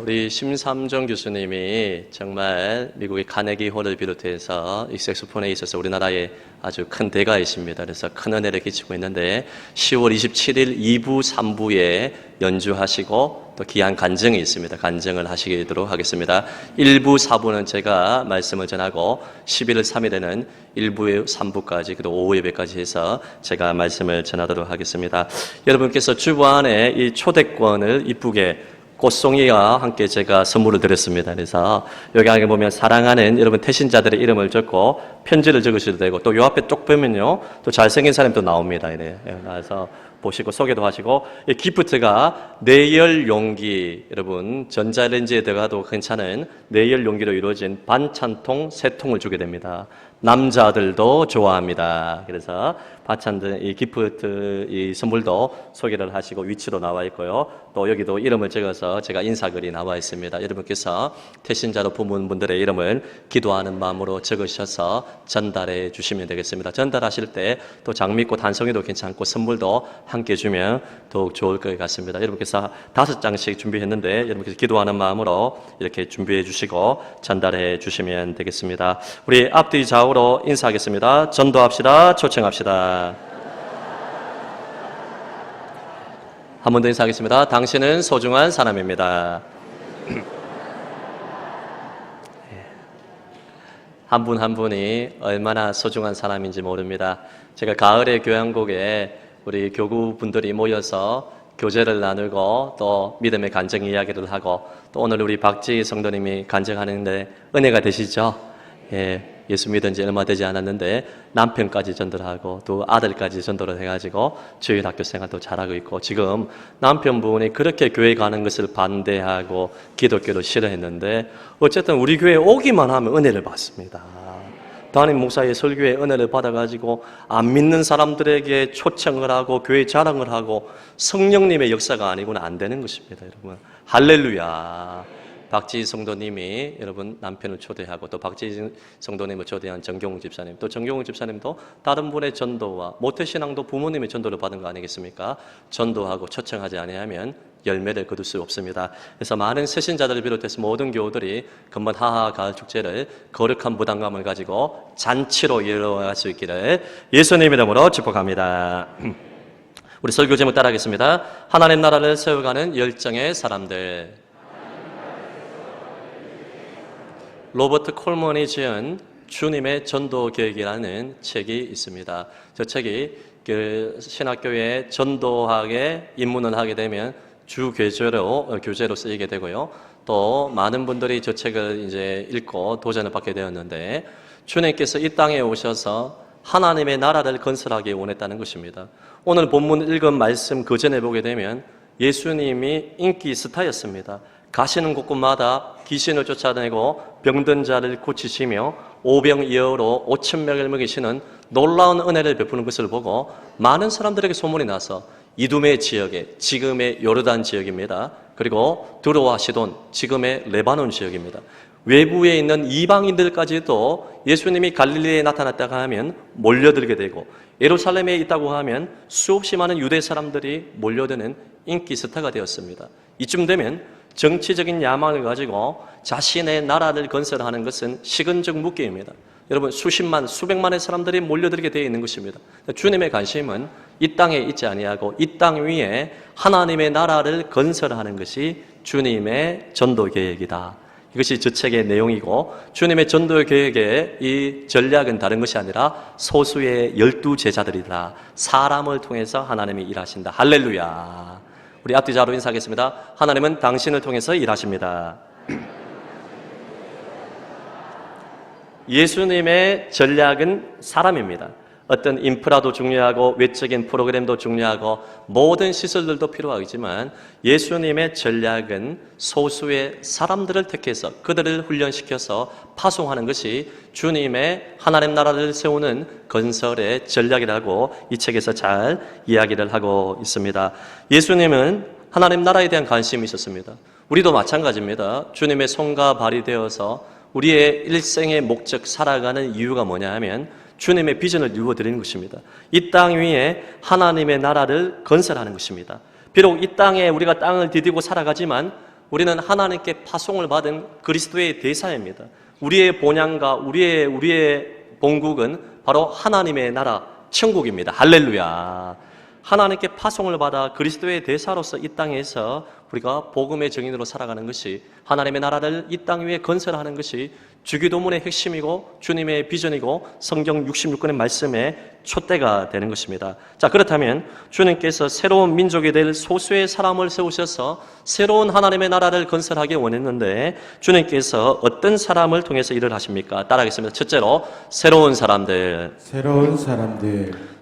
우리 심삼정 교수님이 정말 미국의 카네기 홀을 비롯해서 이 색소폰에 있어서 우리나라의 아주 큰 대가이십니다. 그래서 큰 은혜를 끼치고 있는데 10월 27일 2부, 3부에 연주하시고 또 귀한 간증이 있습니다. 간증을 하시도록 하겠습니다. 1부, 4부는 제가 말씀을 전하고 11월 3일에는 1부, 3부까지 그리고 오후 예배까지 해서 제가 말씀을 전하도록 하겠습니다. 여러분께서 주보안에 이 초대권을 이쁘게 꽃송이와 함께 제가 선물을 드렸습니다. 그래서 여기 안에 보면 사랑하는 여러분 태신자들의 이름을 적고 편지를 적으셔도 되고 또 요 앞에 쭉 보면요 또 잘생긴 사람도 나옵니다. 그래서 보시고 소개도 하시고 이 기프트가 내열 용기, 여러분 전자레인지에 들어가도 괜찮은 내열 용기로 이루어진 반찬통 3통을 주게 됩니다. 남자들도 좋아합니다. 그래서 반찬들 이 기프트 이 선물도 소개를 하시고 위치도 나와 있고요. 또 여기도 이름을 적어서 제가 인사글이 나와 있습니다. 여러분께서 태신자로 부문 분들의 이름을 기도하는 마음으로 적으셔서 전달해 주시면 되겠습니다. 전달하실 때 또 장미꽃 한 송이도 괜찮고 선물도 함께 주면 더욱 좋을 것 같습니다. 여러분께서 5장씩 준비했는데 여러분께서 기도하는 마음으로 이렇게 준비해 주시고 전달해 주시면 되겠습니다. 우리 앞뒤 좌우로 인사하겠습니다. 전도합시다. 초청합시다. 한 번 더 인사하겠습니다. 당신은 소중한 사람입니다. 한 분 한 분이 얼마나 소중한 사람인지 모릅니다. 제가 가을의 교양곡에 우리 교구분들이 모여서 교제를 나누고 또 믿음의 간증 이야기를 하고 또 오늘 우리 박지희 성도님이 간증하는데 은혜가 되시죠? 예수 믿은 지 얼마 되지 않았는데 남편까지 전도를 하고 또 아들까지 전도를 해가지고 주일학교 생활도 잘하고 있고 지금 남편분이 그렇게 교회 가는 것을 반대하고 기독교를 싫어했는데 어쨌든 우리 교회에 오기만 하면 은혜를 받습니다. 담임 목사의 설교에 은혜를 받아가지고 안 믿는 사람들에게 초청을 하고 교회 자랑을 하고 성령님의 역사가 아니고는 안 되는 것입니다. 여러분 할렐루야. 박지희 성도님이 여러분 남편을 초대하고 또 박지희 성도님을 초대한 정경욱 집사님 또 정경욱 집사님도 다른 분의 전도와 모태신앙도 부모님의 전도를 받은 거 아니겠습니까? 전도하고 초청하지 아니하면 열매를 거둘 수 없습니다. 그래서 많은 새신자들을 비롯해서 모든 교우들이 금번 하하 가을 축제를 거룩한 부담감을 가지고 잔치로 이루어갈 수 있기를 예수님 이름으로 축복합니다. 우리 설교 제목 따라하겠습니다. 하나님 나라를 세워가는 열정의 사람들. 로버트 콜먼이 지은 주님의 전도 계획이라는 책이 있습니다. 저 책이 신학교에 전도학에 입문을 하게 되면 주 교재로 쓰이게 되고요. 또 많은 분들이 저 책을 이제 읽고 도전을 받게 되었는데 주님께서 이 땅에 오셔서 하나님의 나라를 건설하기 원했다는 것입니다. 오늘 본문 읽은 말씀 그 전에 보게 되면 예수님이 인기 스타였습니다. 가시는 곳곳마다 귀신을 쫓아내고 병든 자를 고치시며 오병이어로 5,000명을 먹이시는 놀라운 은혜를 베푸는 것을 보고 많은 사람들에게 소문이 나서 이두메 지역에 지금의 요르단 지역입니다. 그리고 두로와 시돈 지금의 레바논 지역입니다. 외부에 있는 이방인들까지도 예수님이 갈릴리에 나타났다고 하면 몰려들게 되고 예루살렘에 있다고 하면 수없이 많은 유대 사람들이 몰려드는 인기 스타가 되었습니다. 이쯤 되면 정치적인 야망을 가지고 자신의 나라를 건설하는 것은 식은죽 묵기입니다. 여러분 수십만, 수백만의 사람들이 몰려들게 되어 있는 것입니다. 주님의 관심은 이 땅에 있지 아니하고 이 땅 위에 하나님의 나라를 건설하는 것이 주님의 전도 계획이다. 이것이 저 책의 내용이고 주님의 전도 계획의 이 전략은 다른 것이 아니라 소수의 12 제자들이다. 사람을 통해서 하나님이 일하신다. 할렐루야. 우리 앞뒤 좌우로 인사하겠습니다. 하나님은 당신을 통해서 일하십니다. 예수님의 전략은 사람입니다. 어떤 인프라도 중요하고 외적인 프로그램도 중요하고 모든 시설들도 필요하지만 예수님의 전략은 소수의 사람들을 택해서 그들을 훈련시켜서 파송하는 것이 주님의 하나님 나라를 세우는 건설의 전략이라고 이 책에서 잘 이야기를 하고 있습니다. 예수님은 하나님 나라에 대한 관심이 있었습니다. 우리도 마찬가지입니다. 주님의 손과 발이 되어서 우리의 일생의 목적 살아가는 이유가 뭐냐 하면 주님의 비전을 이루어드리는 것입니다. 이 땅 위에 하나님의 나라를 건설하는 것입니다. 비록 이 땅에 우리가 땅을 디디고 살아가지만 우리는 하나님께 파송을 받은 그리스도의 대사입니다. 우리의 본향과 우리의 본국은 바로 하나님의 나라, 천국입니다. 할렐루야. 하나님께 파송을 받아 그리스도의 대사로서 이 땅에서 우리가 복음의 증인으로 살아가는 것이, 하나님의 나라를 이 땅 위에 건설하는 것이 주기도문의 핵심이고 주님의 비전이고 성경 66권의 말씀의 촛대가 되는 것입니다. 자, 그렇다면 주님께서 새로운 민족이 될 소수의 사람을 세우셔서 새로운 하나님의 나라를 건설하기 원했는데 주님께서 어떤 사람을 통해서 일을 하십니까? 따라하겠습니다. 첫째로 새로운 사람들.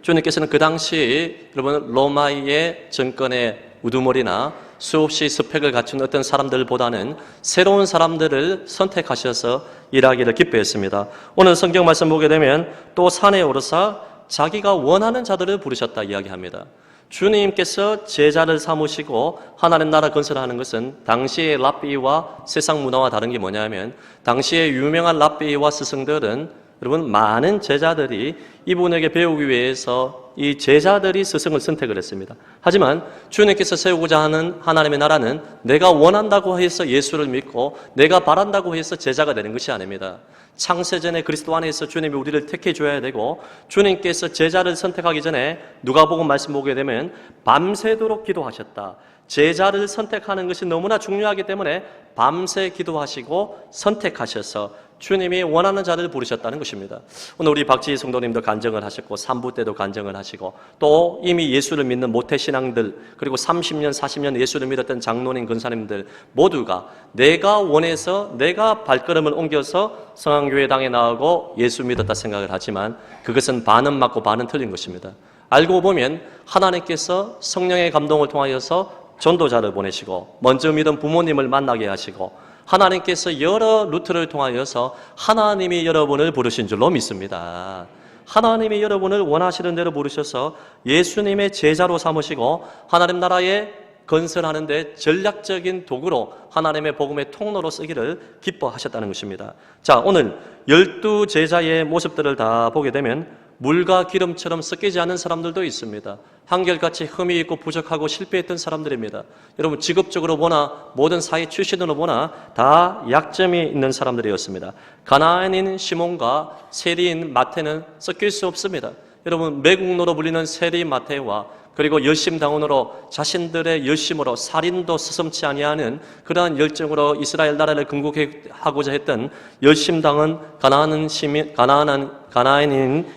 주님께서는 그 당시 여러분 로마의 정권의 우두머리나 수없이 스펙을 갖춘 어떤 사람들보다는 새로운 사람들을 선택하셔서 일하기를 기뻐했습니다. 오늘 성경 말씀 보게 되면 또 산에 오르사 자기가 원하는 자들을 부르셨다 이야기합니다. 주님께서 제자를 삼으시고 하나님 나라 건설하는 것은 당시의 랍비와 세상 문화와 다른 게 뭐냐면, 당시의 유명한 랍비와 스승들은 여러분 많은 제자들이 이분에게 배우기 위해서 이 제자들이 스승을 선택을 했습니다. 하지만 주님께서 세우고자 하는 하나님의 나라는 내가 원한다고 해서 예수를 믿고 내가 바란다고 해서 제자가 되는 것이 아닙니다. 창세전에 그리스도 안에서 주님이 우리를 택해 줘야 되고, 주님께서 제자를 선택하기 전에 누가복음 말씀 보게 되면 밤새도록 기도하셨다. 제자를 선택하는 것이 너무나 중요하기 때문에 밤새 기도하시고 선택하셔서 주님이 원하는 자를 부르셨다는 것입니다. 오늘 우리 박지희 성도님도 간증을 하셨고 3부 때도 간증을 하시고 또 이미 예수를 믿는 모태신앙들, 그리고 30년 40년 예수를 믿었던 장로님 권사님들 모두가 내가 원해서 내가 발걸음을 옮겨서 성황교회당에 나오고 예수 믿었다 생각을 하지만 그것은 반은 맞고 반은 틀린 것입니다. 알고 보면 하나님께서 성령의 감동을 통하여서 전도자를 보내시고 먼저 믿은 부모님을 만나게 하시고 하나님께서 여러 루트를 통하여서 하나님이 여러분을 부르신 줄로 믿습니다. 하나님이 여러분을 원하시는 대로 부르셔서 예수님의 제자로 삼으시고 하나님 나라에 건설하는 데 전략적인 도구로 하나님의 복음의 통로로 쓰기를 기뻐하셨다는 것입니다. 자, 오늘 12 제자의 모습들을 다 보게 되면 물과 기름처럼 섞이지 않은 사람들도 있습니다. 한결같이 흠이 있고 부족하고 실패했던 사람들입니다. 여러분 직업적으로 보나 모든 사회 출신으로 보나 다 약점이 있는 사람들이었습니다. 가나안인 시몬과 세리인 마태는 섞일 수 없습니다. 여러분 매국노로 불리는 세리 마태와 그리고 열심당원으로 자신들의 열심으로 살인도 서슴지 아니하는 그러한 열정으로 이스라엘 나라를 건국하고자 했던 열심당원 가나안인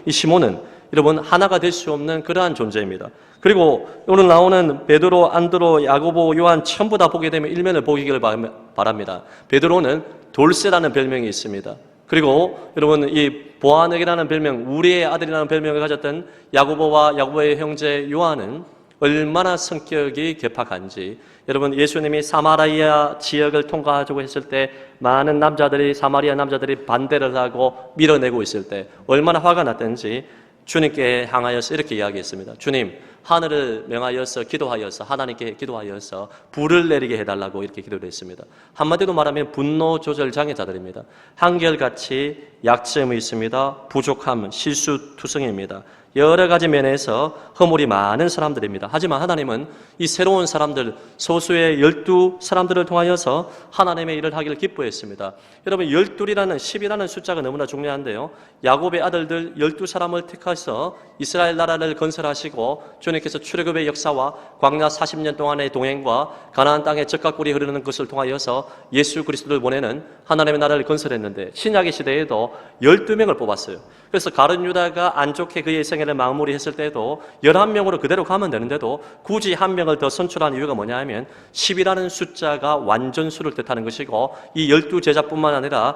이 시몬은 여러분 하나가 될 수 없는 그러한 존재입니다. 그리고 오늘 나오는 베드로, 안드로, 야고보, 요한 전부 다 보게 되면 일면을 보기를 바랍니다. 베드로는 돌쇠라는 별명이 있습니다. 그리고 여러분 이 보아넥이라는 별명, 우리의 아들이라는 별명을 가졌던 야고보와 야고보의 형제 요한은 얼마나 성격이 괴팍한지, 여러분 예수님이 사마리아 지역을 통과하자고 했을 때 많은 사마리아 남자들이 반대를 하고 밀어내고 있을 때 얼마나 화가 났던지 주님께 향하여서 이렇게 이야기했습니다. 주님, 하늘을 명하여서 기도하여서 하나님께 기도하여서 불을 내리게 해달라고 이렇게 기도를 했습니다. 한마디로 말하면 분노 조절 장애자들입니다. 한결같이 약점이 있습니다. 부족함, 실수투성입니다. 여러 가지 면에서 허물이 많은 사람들입니다. 하지만 하나님은 이 새로운 사람들, 소수의 12 사람들을 통하여서 하나님의 일을 하기를 기뻐했습니다. 여러분 12이라는 10이라는 숫자가 너무나 중요한데요, 야곱의 아들들 12사람을 택해서 이스라엘 나라를 건설하시고 주님께서 출애굽의 역사와 광야 40년 동안의 동행과 가나안 땅의 젖과 꿀이 흐르는 것을 통하여서 예수 그리스도를 보내는 하나님의 나라를 건설했는데 신약의 시대에도 12명을 뽑았어요. 그래서 가룟 유다가 안 좋게 그의 생애를 마무리했을 때도 11명으로 그대로 가면 되는데도 굳이 한 명을 더 선출한 이유가 뭐냐 하면 10이라는 숫자가 완전수를 뜻하는 것이고 이 12 제자뿐만 아니라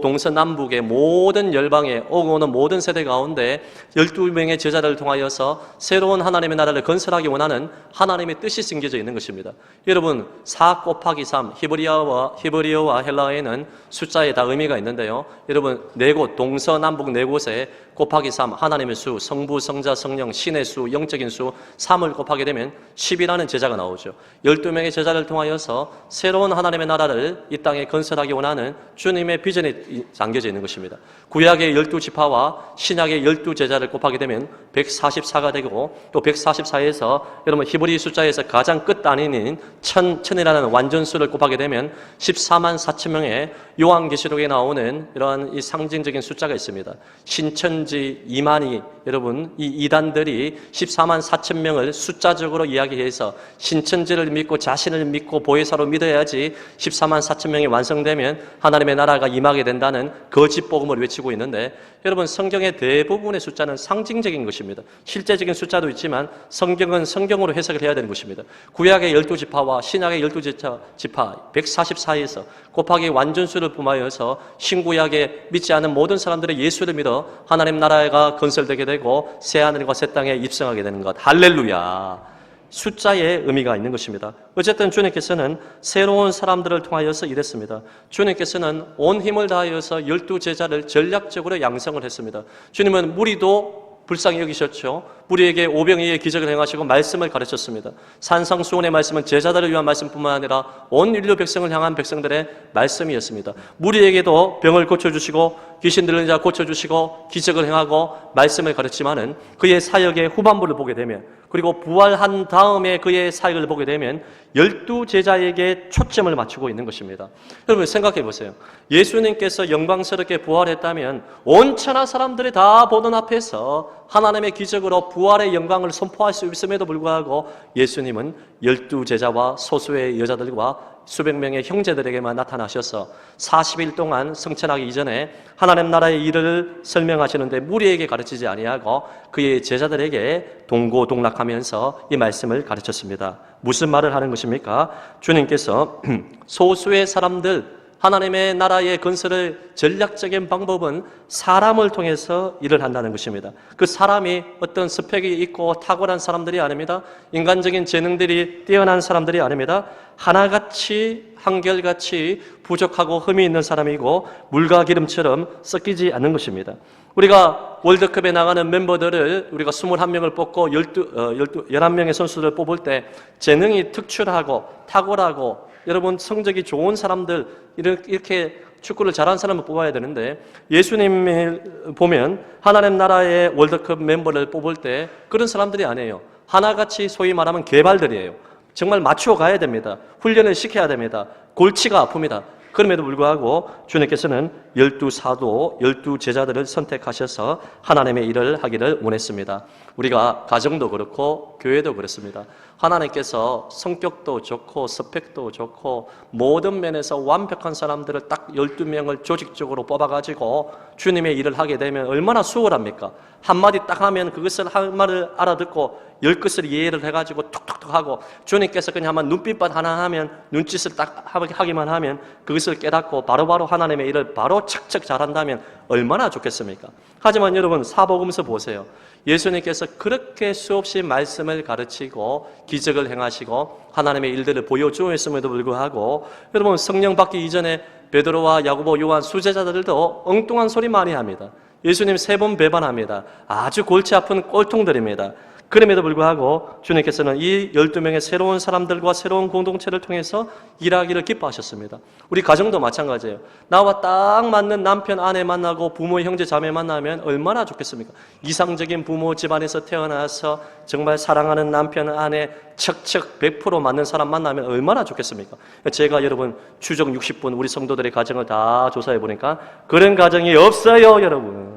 동서남북의 모든 열방에 오고 오는 모든 세대 가운데 12명의 제자를 통하여서 새로운 하나님의 나라를 건설하기 원하는 하나님의 뜻이 숨겨져 있는 것입니다. 여러분 4 곱하기 3 히브리어와 헬라어에는 숫자에 다 의미가 있는데요, 여러분 네 곳 동서남북 네 곳에 곱하기 3, 하나님의 수, 성부, 성자, 성령, 신의 수, 영적인 수 3을 곱하게 되면 10이라는 제자가 나오죠. 12명의 제자를 통하여서 새로운 하나님의 나라를 이 땅에 건설하기 원하는 주님의 비전이 담겨져 있는 것입니다. 구약의 12지파와 신약의 12제자를 곱하게 되면 144가 되고, 또 144에서 여러분 히브리 숫자에서 가장 끝 단위인 천이라는 완전수를 곱하게 되면 14만 4천 명의 요한계시록에 나오는 이러한 이 상징적인 숫자가 있습니다. 신천지 이만희, 여러분 이 이단들이 14만 4천 명을 숫자적으로 이야기해서 신천지를 믿고 자신을 믿고 보혜사로 믿어야지 14만 4천 명이 완성되면 하나님의 나라가 임하게 된다는 거짓 복음을 외치고 있는데, 여러분 성경의 대부분의 숫자는 상징적인 것입니다. 실제적인 숫자도 있지만 성경은 성경으로 해석을 해야 되는 것입니다. 구약의 12지파와 신약의 12지파 144에서 곱하기 완전수를 뿜하여서 신구약에 믿지 않은 모든 사람들의 예수를 믿어 하나님 나라가 건설되게 되고 새하늘과 새 땅에 입성하게 되는 것. 할렐루야. 숫자의 의미가 있는 것입니다. 어쨌든 주님께서는 새로운 사람들을 통하여서 이랬습니다. 주님께서는 온 힘을 다하여서 12제자를 전략적으로 양성을 했습니다. 주님은 무리도 불쌍히 여기셨죠. 무리에게 오병이의 기적을 행하시고 말씀을 가르쳤습니다. 산상수훈의 말씀은 제자들을 위한 말씀뿐만 아니라 온 인류 백성을 향한 백성들의 말씀이었습니다. 무리에게도 병을 고쳐주시고 귀신 들린 자 고쳐주시고 기적을 행하고 말씀을 가르치면은 그의 사역의 후반부를 보게 되면, 그리고 부활한 다음에 그의 사역을 보게 되면 12제자에게 초점을 맞추고 있는 것입니다. 여러분 생각해 보세요. 예수님께서 영광스럽게 부활했다면 온 천하 사람들이 다 보는 앞에서 하나님의 기적으로 부활의 영광을 선포할 수 있음에도 불구하고 예수님은 12제자와 소수의 여자들과 수백 명의 형제들에게만 나타나셔서 40일 동안 성천하기 이전에 하나님 나라의 일을 설명하시는데 무리에게 가르치지 아니하고 그의 제자들에게 동고동락하면서 이 말씀을 가르쳤습니다. 무슨 말을 하는 것입니까? 주님께서 소수의 사람들, 하나님의 나라의 건설의 전략적인 방법은 사람을 통해서 일을 한다는 것입니다. 그 사람이 어떤 스펙이 있고 탁월한 사람들이 아닙니다. 인간적인 재능들이 뛰어난 사람들이 아닙니다. 하나같이 한결같이 부족하고 흠이 있는 사람이고 물과 기름처럼 섞이지 않는 것입니다. 우리가 월드컵에 나가는 멤버들을 우리가 21명을 뽑고 11명의 선수들을 뽑을 때 재능이 특출하고 탁월하고 여러분 성적이 좋은 사람들, 이렇게 축구를 잘하는 사람을 뽑아야 되는데, 예수님을 보면 하나님 나라의 월드컵 멤버를 뽑을 때 그런 사람들이 아니에요. 하나같이 소위 말하면 개발들이에요. 정말 맞추어 가야 됩니다. 훈련을 시켜야 됩니다. 골치가 아픕니다. 그럼에도 불구하고 주님께서는 12사도, 12제자들을 선택하셔서 하나님의 일을 하기를 원했습니다. 우리가 가정도 그렇고 교회도 그렇습니다. 하나님께서 성격도 좋고 스펙도 좋고 모든 면에서 완벽한 사람들을 딱 12명을 조직적으로 뽑아가지고 주님의 일을 하게 되면 얼마나 수월합니까? 한마디 딱 하면 그것을 한 말을 알아듣고 10것을 이해를 해가지고 툭툭툭 하고, 주님께서 그냥 한번 눈빛밭 하나 하면 눈짓을 딱 하기만 하면 그것을 깨닫고 바로바로 하나님의 일을 바로 척척 잘한다면 얼마나 좋겠습니까? 하지만 여러분 사복음서 보세요. 예수님께서 그렇게 수없이 말씀을 가르치고 기적을 행하시고 하나님의 일들을 보여주었음에도 불구하고 여러분 성령 받기 이전에 베드로와 야고보, 요한 수제자들도 엉뚱한 소리 많이 합니다. 예수님 3번 배반합니다. 아주 골치 아픈 꼴통들입니다. 그럼에도 불구하고 주님께서는 이 12명의 새로운 사람들과 새로운 공동체를 통해서 일하기를 기뻐하셨습니다. 우리 가정도 마찬가지예요. 나와 딱 맞는 남편, 아내 만나고 부모, 형제, 자매 만나면 얼마나 좋겠습니까? 이상적인 부모 집안에서 태어나서 정말 사랑하는 남편, 아내 척척 100% 맞는 사람 만나면 얼마나 좋겠습니까? 제가 여러분 추적 60분 우리 성도들의 가정을 다 조사해 보니까 그런 가정이 없어요, 여러분.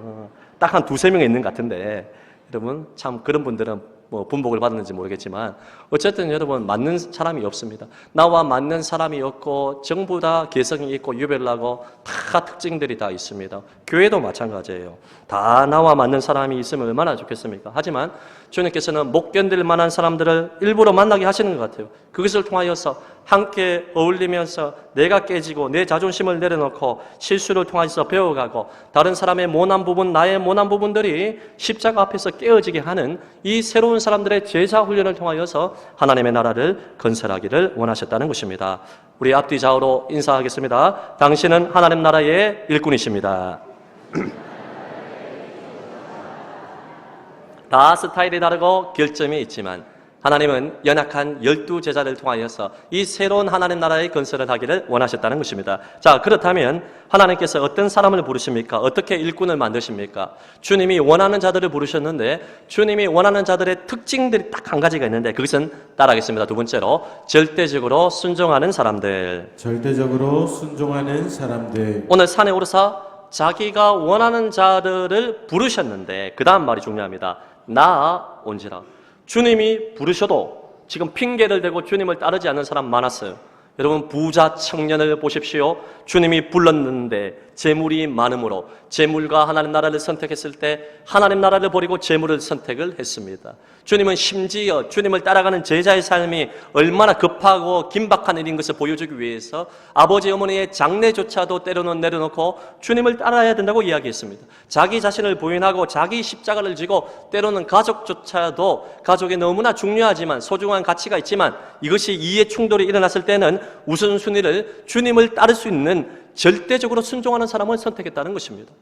딱 한 2-3명 있는 것 같은데, 여러분 참 그런 분들은 뭐 분복을 받았는지 모르겠지만 어쨌든 여러분 맞는 사람이 없습니다. 나와 맞는 사람이 없고 전부 다 개성이 있고 유별나고 다 특징들이 다 있습니다. 교회도 마찬가지예요. 다 나와 맞는 사람이 있으면 얼마나 좋겠습니까? 하지만 주님께서는 못 견딜 만한 사람들을 일부러 만나게 하시는 것 같아요. 그것을 통하여서 함께 어울리면서 내가 깨지고 내 자존심을 내려놓고 실수를 통해서 배워가고 다른 사람의 모난 부분, 나의 모난 부분들이 십자가 앞에서 깨어지게 하는 이 새로운 사람들의 제자 훈련을 통하여서 하나님의 나라를 건설하기를 원하셨다는 것입니다. 우리 앞뒤 좌우로 인사하겠습니다. 당신은 하나님 나라의 일꾼이십니다. 다 스타일이 다르고 결점이 있지만 하나님은 연약한 12제자를 통하여서 이 새로운 하나님 나라의 건설을 하기를 원하셨다는 것입니다. 자, 그렇다면 하나님께서 어떤 사람을 부르십니까? 어떻게 일꾼을 만드십니까? 주님이 원하는 자들을 부르셨는데 주님이 원하는 자들의 특징들이 딱 한 가지가 있는데 그것은 따라하겠습니다. 두 번째로 절대적으로 순종하는 사람들. 절대적으로 순종하는 사람들. 오늘 산에 오르사 자기가 원하는 자들을 부르셨는데 그 다음 말이 중요합니다. 나아온지라. 주님이 부르셔도 지금 핑계를 대고 주님을 따르지 않는 사람 많았어요. 여러분 부자 청년을 보십시오. 주님이 불렀는데 재물이 많음으로 재물과 하나님 나라를 선택했을 때 하나님 나라를 버리고 재물을 선택을 했습니다. 주님은 심지어 주님을 따라가는 제자의 삶이 얼마나 급하고 긴박한 일인 것을 보여주기 위해서 아버지 어머니의 장례조차도 때로는 내려놓고 주님을 따라야 된다고 이야기했습니다. 자기 자신을 부인하고 자기 십자가를 지고 때로는 가족조차도 가족이 너무나 중요하지만 소중한 가치가 있지만 이것이 이해 충돌이 일어났을 때는 우선순위를 주님을 따를 수 있는 절대적으로 순종하는 사람을 선택했다는 것입니다.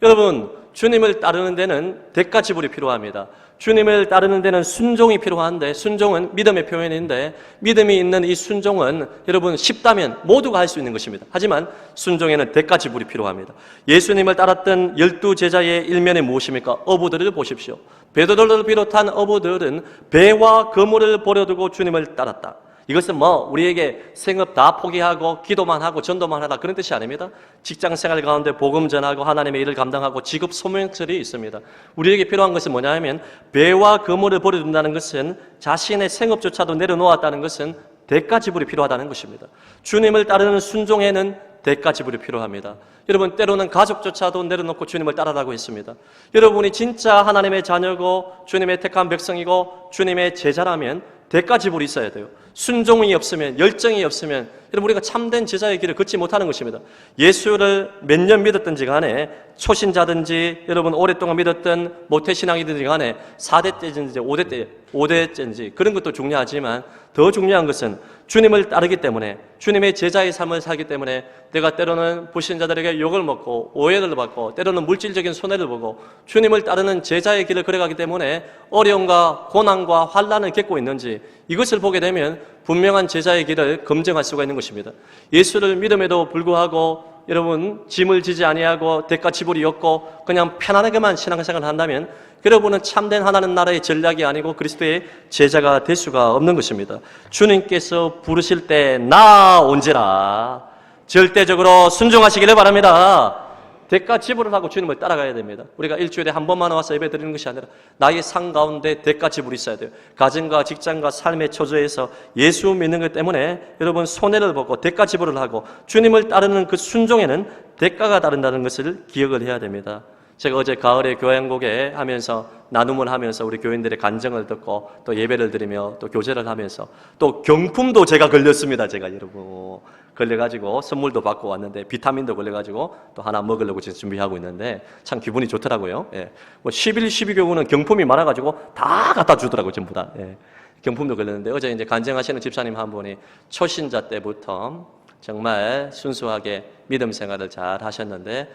여러분, 주님을 따르는 데는 대가 지불이 필요합니다. 주님을 따르는 데는 순종이 필요한데 순종은 믿음의 표현인데 믿음이 있는 이 순종은 여러분 쉽다면 모두가 할 수 있는 것입니다. 하지만 순종에는 대가 지불이 필요합니다. 예수님을 따랐던 12제자의 일면이 무엇입니까? 어부들을 보십시오. 베드로를 비롯한 어부들은 배와 그물을 버려두고 주님을 따랐다. 이것은 우리에게 생업 다 포기하고 기도만 하고 전도만 하라 그런 뜻이 아닙니다. 직장 생활 가운데 복음 전하고 하나님의 일을 감당하고 직업 소명설이 있습니다. 우리에게 필요한 것은 뭐냐 하면 배와 그물을 버려둔다는 것은 자신의 생업조차도 내려놓았다는 것은 대가 지불이 필요하다는 것입니다. 주님을 따르는 순종에는 대가 지불이 필요합니다. 여러분 때로는 가족조차도 내려놓고 주님을 따르라고 했습니다. 여러분이 진짜 하나님의 자녀고 주님의 택한 백성이고 주님의 제자라면 대가 지불이 있어야 돼요. 순종이 없으면 열정이 없으면 여러분 우리가 참된 제자의 길을 걷지 못하는 것입니다. 예수를 몇 년 믿었든지 간에 초신자든지 여러분 오랫동안 믿었던 모태신앙이든지 간에 4대째든지 5대째인지 그런 것도 중요하지만 더 중요한 것은 주님을 따르기 때문에 주님의 제자의 삶을 살기 때문에 내가 때로는 불신자들에게 욕을 먹고 오해를 받고 때로는 물질적인 손해를 보고 주님을 따르는 제자의 길을 걸어가기 때문에 어려움과 고난과 환난을 겪고 있는지 이것을 보게 되면 분명한 제자의 길을 검증할 수가 있는 것입니다. 예수를 믿음에도 불구하고 여러분 짐을 지지 아니하고 대가 지불이 없고 그냥 편안하게만 신앙생활을 한다면 여러분은 참된 하나님 나라의 전략이 아니고 그리스도의 제자가 될 수가 없는 것입니다. 주님께서 부르실 때 나온지라 절대적으로 순종하시기를 바랍니다. 대가 지불을 하고 주님을 따라가야 됩니다. 우리가 일주일에 한 번만 와서 예배 드리는 것이 아니라 나의 삶 가운데 대가 지불이 있어야 돼요. 가정과 직장과 삶의 처조에서 예수 믿는 것 때문에 여러분 손해를 보고 대가 지불을 하고 주님을 따르는 그 순종에는 대가가 따른다는 것을 기억을 해야 됩니다. 제가 어제 가을에 교양곡에 하면서 나눔을 하면서 우리 교인들의 간증을 듣고 또 예배를 드리며 또 교제를 하면서 또 경품도 제가 걸렸습니다. 제가 여러분 걸려가지고 선물도 받고 왔는데 비타민도 걸려가지고 또 하나 먹으려고 지금 준비하고 있는데 참 기분이 좋더라고요. 예. 11, 12교구는 경품이 많아가지고 다 갖다 주더라고요. 전부 다. 예. 경품도 걸렸는데 어제 이제 간증하시는 집사님 한 분이 초신자 때부터 정말 순수하게 믿음 생활을 잘 하셨는데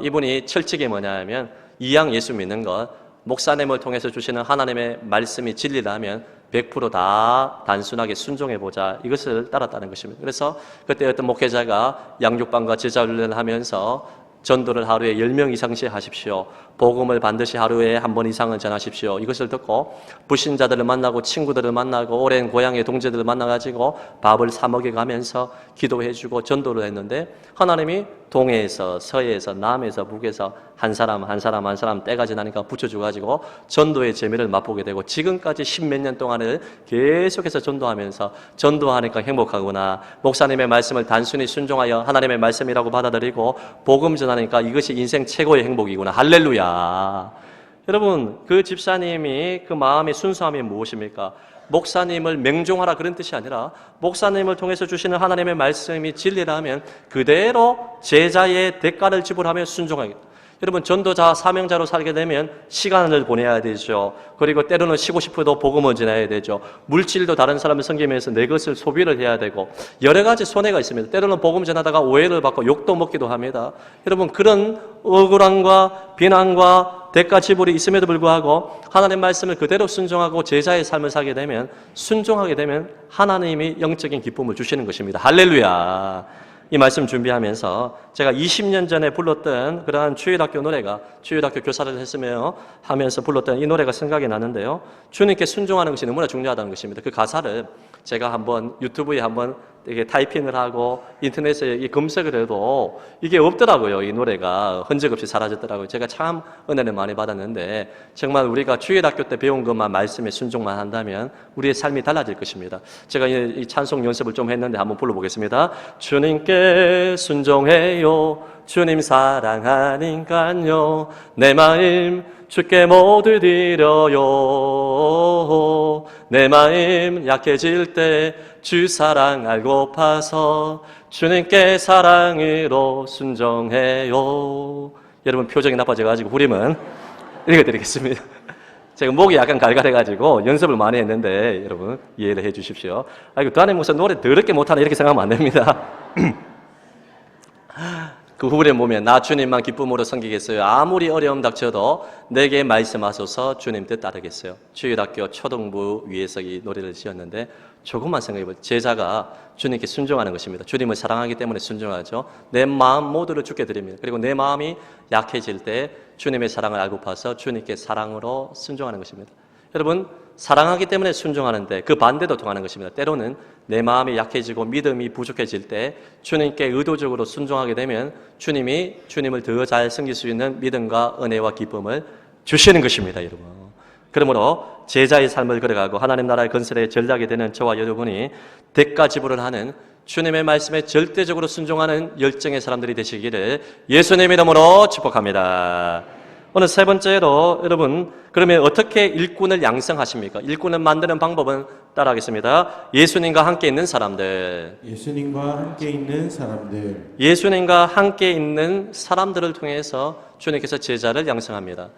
이분이 철칙이 뭐냐 하면 이양 예수 믿는 것 목사님을 통해서 주시는 하나님의 말씀이 진리라면 100% 단순하게 순종해보자 이것을 따랐다는 것입니다. 그래서 그때 어떤 목회자가 양육반과 제자훈련을 하면서 전도를 하루에 10명 이상씩 하십시오. 복음을 반드시 하루에 한 번 이상은 전하십시오. 이것을 듣고 불신자들을 만나고 친구들을 만나고 오랜 고향의 동지들을 만나가지고 밥을 사 먹여가면서 기도해주고 전도를 했는데 하나님이 동해에서 서해에서 남에서 북에서 한 사람 때가 지나니까 붙여줘가지고 전도의 재미를 맛보게 되고 지금까지 10몇 년 동안을 계속해서 전도하면서 전도하니까 행복하구나. 목사님의 말씀을 단순히 순종하여 하나님의 말씀이라고 받아들이고 복음 전하니까 이것이 인생 최고의 행복이구나. 할렐루야. 여러분 그 집사님이 그 마음의 순수함이 무엇입니까? 목사님을 맹종하라 그런 뜻이 아니라 목사님을 통해서 주시는 하나님의 말씀이 진리라면 그대로 제자의 대가를 지불하며 순종하겠다. 여러분 전도자 사명자로 살게 되면 시간을 보내야 되죠. 그리고 때로는 쉬고 싶어도 복음을 전해야 되죠. 물질도 다른 사람을 섬기면서 내 것을 소비를 해야 되고 여러 가지 손해가 있습니다. 때로는 복음 전하다가 오해를 받고 욕도 먹기도 합니다. 여러분 그런 억울함과 비난과 대가 지불이 있음에도 불구하고 하나님의 말씀을 그대로 순종하고 제자의 삶을 살게 되면 순종하게 되면 하나님이 영적인 기쁨을 주시는 것입니다. 할렐루야. 이 말씀 준비하면서 제가 20년 전에 불렀던 그러한 주일학교 노래가 주일학교 교사를 했으며 하면서 불렀던 이 노래가 생각이 나는데요. 주님께 순종하는 것이 너무나 중요하다는 것입니다. 그 가사를 제가 한번 유튜브에 한번 이게 타이핑을 하고 인터넷에 이 검색을 해도 이게 없더라고요. 이 노래가 흔적 없이 사라졌더라고요. 제가 참 은혜를 많이 받았는데 정말 우리가 주일학교 때 배운 것만 말씀에 순종만 한다면 우리의 삶이 달라질 것입니다. 제가 이 찬송 연습을 좀 했는데 한번 불러보겠습니다. 주님께 순종해요. 주님 사랑하니까요. 내 마음 주께 모두 드려요. 내 마음 약해질 때 주 사랑 알고파서 주님께 사랑으로 순종해요. 여러분 표정이 나빠져가지고 후림은 읽어드리겠습니다. 제가 목이 약간 갈갈해가지고 연습을 많이 했는데 여러분 이해를 해 주십시오. 이거 다른 무슨 노래 더럽게 못하나 이렇게 생각하면 안 됩니다. 그 후렴 보면 나 주님만 기쁨으로 섬기겠어요. 아무리 어려움 닥쳐도 내게 말씀하소서 주님 뜻 따르겠어요. 주일학교 초등부 위에서 이 노래를 지었는데 조금만 생각해보세요. 제자가 주님께 순종하는 것입니다. 주님을 사랑하기 때문에 순종하죠. 내 마음 모두를 주께 드립니다. 그리고 내 마음이 약해질 때 주님의 사랑을 알고 파서 주님께 사랑으로 순종하는 것입니다. 여러분 사랑하기 때문에 순종하는데 그 반대도 통하는 것입니다. 때로는 내 마음이 약해지고 믿음이 부족해질 때 주님께 의도적으로 순종하게 되면 주님이 주님을 더 잘 섬길 수 있는 믿음과 은혜와 기쁨을 주시는 것입니다. 여러분 그러므로 제자의 삶을 걸어가고 하나님 나라의 건설에 전략이 되는 저와 여러분이 대가 지불을 하는 주님의 말씀에 절대적으로 순종하는 열정의 사람들이 되시기를 예수님의 이름으로 축복합니다. 오늘 세 번째로 여러분 그러면 어떻게 일꾼을 양성하십니까? 일꾼을 만드는 방법은 따라하겠습니다. 예수님과 함께 있는 사람들. 예수님과 함께 있는 사람들. 예수님과 함께 있는 사람들을 통해서 주님께서 제자를 양성합니다.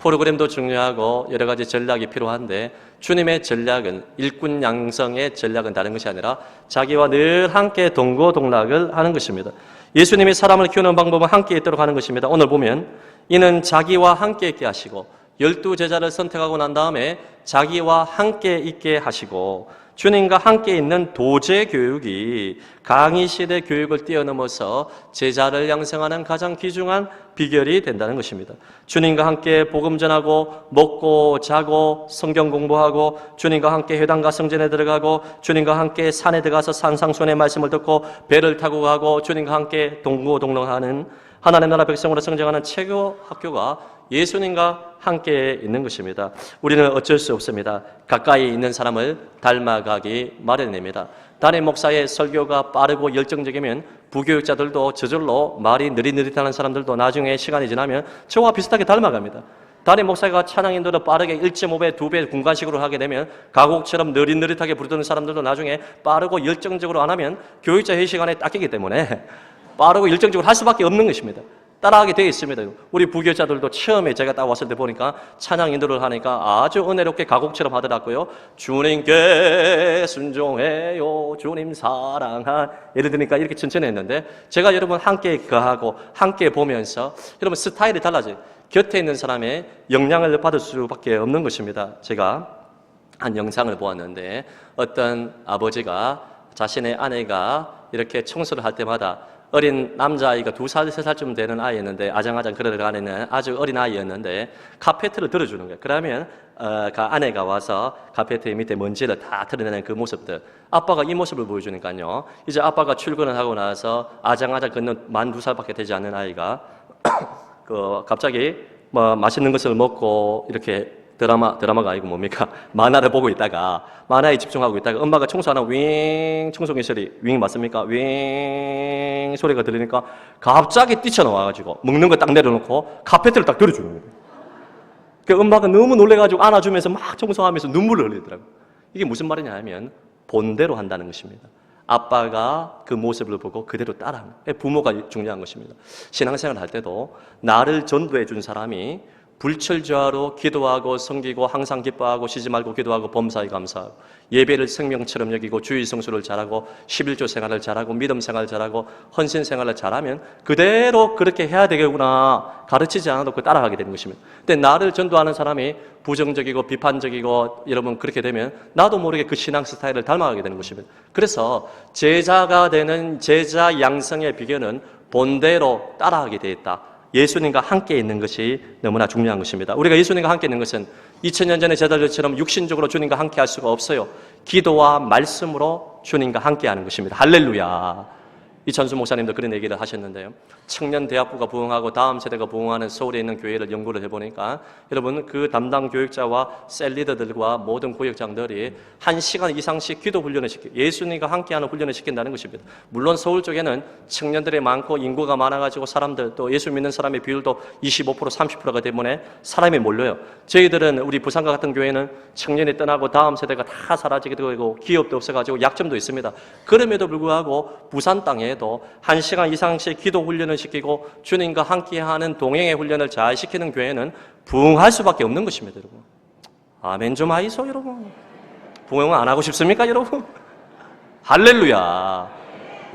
프로그램도 중요하고 여러 가지 전략이 필요한데 주님의 전략은 일꾼 양성의 전략은 다른 것이 아니라 자기와 늘 함께 동고동락을 하는 것입니다. 예수님이 사람을 키우는 방법은 함께 있도록 하는 것입니다. 오늘 보면 이는 자기와 함께 있게 하시고 12제자를 선택하고 난 다음에 자기와 함께 있게 하시고 주님과 함께 있는 도제 교육이 강의실의 교육을 뛰어넘어서 제자를 양성하는 가장 귀중한 비결이 된다는 것입니다. 주님과 함께 복음 전하고 먹고 자고 성경 공부하고 주님과 함께 회당과 성전에 들어가고 주님과 함께 산에 들어가서 산상수훈의 말씀을 듣고 배를 타고 가고 주님과 함께 동고동락하는 하나님 나라 백성으로 성장하는 최고 학교가 예수님과 함께 있는 것입니다. 우리는 어쩔 수 없습니다. 가까이 있는 사람을 닮아가기 마련입니다. 담임 목사의 설교가 빠르고 열정적이면 부교육자들도 저절로 말이 느릿느릿하는 사람들도 나중에 시간이 지나면 저와 비슷하게 닮아갑니다. 담임 목사가 찬양 인도를 빠르게 1.5배, 2배 분간식으로 하게 되면 가곡처럼 느릿느릿하게 부르는 사람들도 나중에 빠르고 열정적으로 안 하면 교육자 회의 시간에 닦이기 때문에 빠르고 열정적으로 할 수밖에 없는 것입니다. 따라하게 되어 있습니다. 우리 부교자들도 처음에 제가 딱 왔을 때 보니까 찬양 인도를 하니까 아주 은혜롭게 가곡처럼 하더라고요. 주님께 순종해요. 주님 사랑한. 예를 들니까 이렇게 천천히 했는데 제가 여러분 함께 거하고 함께 보면서 여러분 스타일이 달라져요. 곁에 있는 사람의 영향을 받을 수밖에 없는 것입니다. 제가 한 영상을 보았는데 어떤 아버지가 자신의 아내가 이렇게 청소를 할 때마다 어린 남자아이가 2살, 3살쯤 되는 아이였는데 아장아장 걸어가는 아주 어린 아이였는데 카페트를 들어주는 거예요. 그러면 그 아내가 와서 카페트 밑에 먼지를 다 털어내는 그 모습들 아빠가 이 모습을 보여주니까요. 이제 아빠가 출근을 하고 나서 아장아장 걷는 만 2살밖에 되지 않는 아이가 갑자기 뭐 맛있는 것을 먹고 이렇게 드라마가 아니고 뭡니까? 만화를 보고 있다가 만화에 집중하고 있다가 엄마가 청소하는 윙 청소기 소리 윙 맞습니까? 윙 소리가 들리니까 갑자기 뛰쳐나와가지고 먹는 거 딱 내려놓고 카페트를 딱 들어주는 거예요. 그 엄마가 너무 놀래가지고 안아주면서 막 청소하면서 눈물을 흘리더라고요. 이게 무슨 말이냐 하면 본대로 한다는 것입니다. 아빠가 그 모습을 보고 그대로 따라하는 부모가 중요한 것입니다. 신앙생활 할 때도 나를 전도해 준 사람이 불철저하로 기도하고 섬기고 항상 기뻐하고 쉬지 말고 기도하고 범사에 감사하고 예배를 생명처럼 여기고 주의 성수를 잘하고 11조 생활을 잘하고 믿음 생활을 잘하고 헌신 생활을 잘하면 그대로 그렇게 해야 되겠구나 가르치지 않아도 그 따라가게 되는 것입니다. 근데 나를 전도하는 사람이 부정적이고 비판적이고 여러분 그렇게 되면 나도 모르게 그 신앙 스타일을 닮아가게 되는 것입니다. 그래서 제자가 되는 제자 양성의 비결은 본대로 따라하게 되어 있다. 예수님과 함께 있는 것이 너무나 중요한 것입니다. 우리가 예수님과 함께 있는 것은 2000년 전의 제자들처럼 육신적으로 주님과 함께 할 수가 없어요. 기도와 말씀으로 주님과 함께 하는 것입니다. 할렐루야. 이천수 목사님도 그런 얘기를 하셨는데요. 청년 대학부가 부흥하고 다음 세대가 부흥하는 서울에 있는 교회를 연구를 해보니까 여러분 그 담당 교육자와 셀리더들과 모든 구역장들이 1시간 이상씩 기도 훈련을 시키고 예수님과 함께하는 훈련을 시킨다는 것입니다. 물론 서울 쪽에는 청년들이 많고 인구가 많아가지고 사람들 또 예수 믿는 사람의 비율도 25% 30%가 때문에 사람이 몰려요. 저희들은 우리 부산과 같은 교회는 청년이 떠나고 다음 세대가 다 사라지게 되고 기업도 없어가지고 약점도 있습니다. 그럼에도 불구하고 부산 땅에 도 1시간 이상씩 기도 훈련을 시키고 주님과 함께하는 동행의 훈련을 잘 시키는 교회는 부흥할 수밖에 없는 것입니다, 여러분. 아멘 좀 하이소, 여러분. 부흥 안 하고 싶습니까, 여러분? 할렐루야.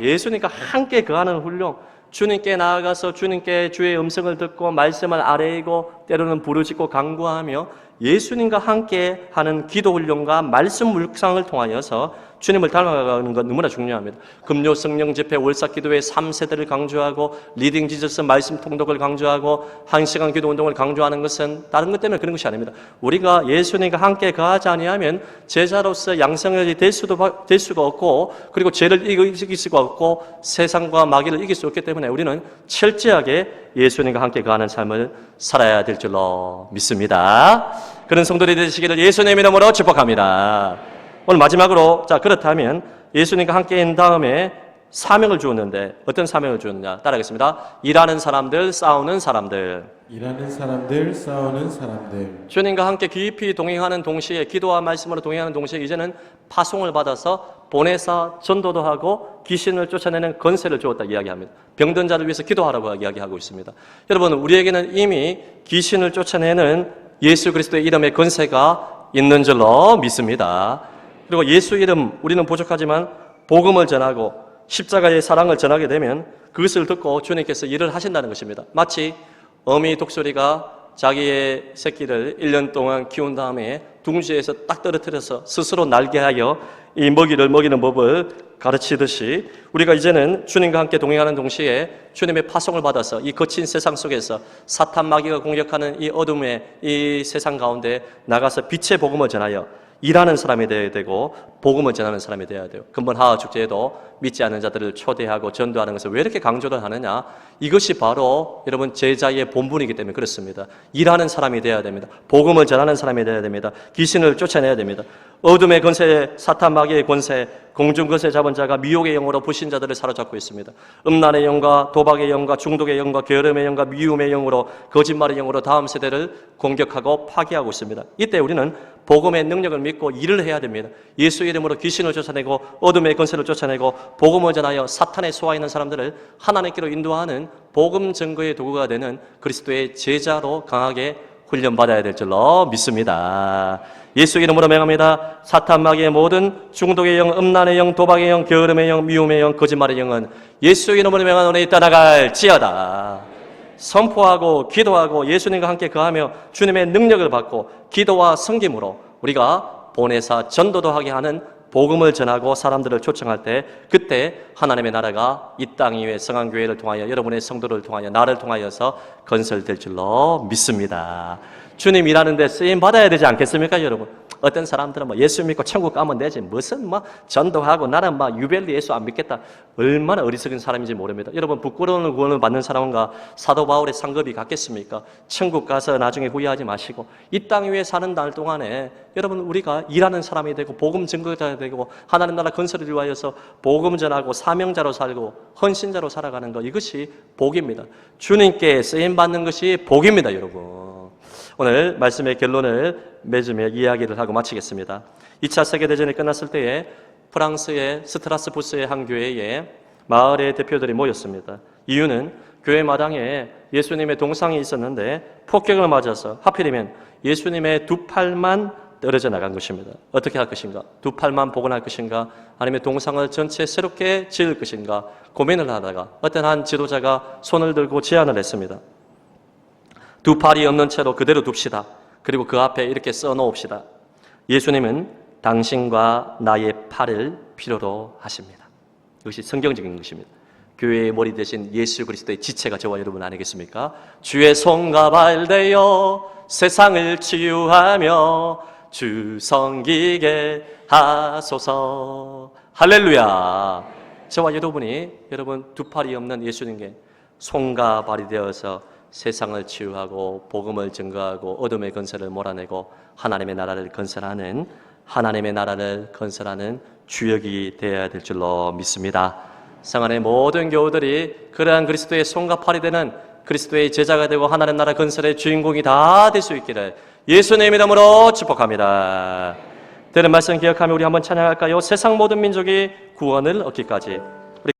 예수님과 함께 거하는 훈련, 주님께 나아가서 주님께 주의 음성을 듣고 말씀을 아뢰고 때로는 부르짖고 간구하며 예수님과 함께 하는 기도 훈련과 말씀 묵상을 통하여서 주님을 닮아가는 것 너무나 중요합니다. 금요 성령 집회 월삭 기도회 3세대를 강조하고 리딩 지저스 말씀 통독을 강조하고 1시간 기도 운동을 강조하는 것은 다른 것 때문에 그런 것이 아닙니다. 우리가 예수님과 함께 거하지 아니하면 제자로서 양성이 될 수가 없고 그리고 죄를 이길 수가 없고 세상과 마귀를 이길 수 없기 때문에 우리는 철저하게 예수님과 함께 거하는 삶을 살아야 될 줄로 믿습니다. 그런 성도들이 되시기를 예수님의 이름으로 축복합니다. 오늘 마지막으로 그렇다면 예수님과 함께 인 다음에 사명을 주었는데 어떤 사명을 주었느냐 따라하겠습니다. 일하는 사람들, 싸우는 사람들. 일하는 사람들, 싸우는 사람들. 주님과 함께 깊이 동행하는 동시에 기도와 말씀으로 동행하는 동시에 이제는 파송을 받아서 보내사 전도도 하고 귀신을 쫓아내는 권세를 주었다 이야기합니다. 병든 자를 위해서 기도하라고 이야기하고 있습니다. 여러분 우리에게는 이미 귀신을 쫓아내는 예수 그리스도의 이름의 권세가 있는 줄로 믿습니다. 그리고 예수 이름 우리는 부족하지만 복음을 전하고 십자가의 사랑을 전하게 되면 그것을 듣고 주님께서 일을 하신다는 것입니다. 마치 어미 독수리가 자기의 새끼를 1년 동안 키운 다음에 둥지에서 딱 떨어뜨려서 스스로 날개하여 이 먹이를 먹이는 법을 가르치듯이 우리가 이제는 주님과 함께 동행하는 동시에 주님의 파송을 받아서 이 거친 세상 속에서 사탄 마귀가 공격하는 이 어둠의 이 세상 가운데 나가서 빛의 복음을 전하여 일하는 사람이 되어야 되고 복음을 전하는 사람이 되어야 돼요. 근본 하하 축제에도 믿지 않는 자들을 초대하고 전도하는 것을 왜 이렇게 강조를 하느냐? 이것이 바로 여러분 제자의 본분이기 때문에 그렇습니다. 일하는 사람이 되어야 됩니다. 복음을 전하는 사람이 되어야 됩니다. 귀신을 쫓아내야 됩니다. 어둠의 권세, 사탄 마귀의 권세, 공중 권세 잡은 자가 미혹의 영으로 불신자들을 사로잡고 있습니다. 음란의 영과 도박의 영과 중독의 영과 게으름의 영과 미움의 영으로 거짓말의 영으로 다음 세대를 공격하고 파괴하고 있습니다. 이때 우리는 복음의 능력을 믿고 일을 해야 됩니다. 예수 이름으로 귀신을 쫓아내고 어둠의 권세를 쫓아내고 복음을 전하여 사탄에 속아 있는 사람들을 하나님께로 인도하는 복음 증거의 도구가 되는 그리스도의 제자로 강하게 훈련받아야 될 줄로 믿습니다. 예수 이름으로 명합니다. 사탄 마귀의 모든 중독의 영, 음란의 영, 도박의 영, 게으름의 영, 미움의 영, 거짓말의 영은 예수 이름으로 명하노니 떠나갈지어다. 선포하고 기도하고 예수님과 함께 거하며 주님의 능력을 받고 기도와 섬김으로 우리가 보내사 전도도 하게 하는 복음을 전하고 사람들을 초청할 때 그때 하나님의 나라가 이 땅 위에 성안교회를 통하여 여러분의 성도를 통하여 나를 통하여서 건설될 줄로 믿습니다. 주님 일하는 데 쓰임 받아야 되지 않겠습니까, 여러분? 어떤 사람들은 예수 믿고 천국 가면 되지 무슨 전도하고 나는 유별리 예수 안 믿겠다. 얼마나 어리석은 사람인지 모릅니다. 여러분 부끄러운 구원을 받는 사람과 사도 바울의 상급이 같겠습니까? 천국 가서 나중에 후회하지 마시고 이 땅 위에 사는 날 동안에 여러분 우리가 일하는 사람이 되고 복음 증거자가 되고 하나님 나라 건설을 위하여서 복음 전하고 사명자로 살고 헌신자로 살아가는 것 이것이 복입니다. 주님께 쓰임 받는 것이 복입니다, 여러분. 오늘 말씀의 결론을 맺으며 이야기를 하고 마치겠습니다. 2차 세계대전이 끝났을 때에 프랑스의 스트라스부스의 한 교회에 마을의 대표들이 모였습니다. 이유는 교회 마당에 예수님의 동상이 있었는데 폭격을 맞아서 하필이면 예수님의 두 팔만 떨어져 나간 것입니다. 어떻게 할 것인가? 두 팔만 복원할 것인가? 아니면 동상을 전체 새롭게 지을 것인가? 고민을 하다가 어떤 한 지도자가 손을 들고 제안을 했습니다. 두 팔이 없는 채로 그대로 둡시다. 그리고 그 앞에 이렇게 써놓읍시다. 예수님은 당신과 나의 팔을 필요로 하십니다. 이것이 성경적인 것입니다. 교회의 머리 대신 예수 그리스도의 지체가 저와 여러분 아니겠습니까? 주의 손과 발 대여 세상을 치유하며 주 섬기게 하소서. 할렐루야. 저와 여러분이 여러분 두 팔이 없는 예수님께 손과 발이 되어서 세상을 치유하고 복음을 증거하고 어둠의 건설을 몰아내고 하나님의 나라를 건설하는 주역이 되어야 될 줄로 믿습니다. 세상의 모든 교우들이 그러한 그리스도의 손과 팔이 되는 그리스도의 제자가 되고 하나님 나라 건설의 주인공이 다 될 수 있기를 예수님의 이름으로 축복합니다. 들은 말씀 기억하며 우리 한번 찬양할까요? 세상 모든 민족이 구원을 얻기까지.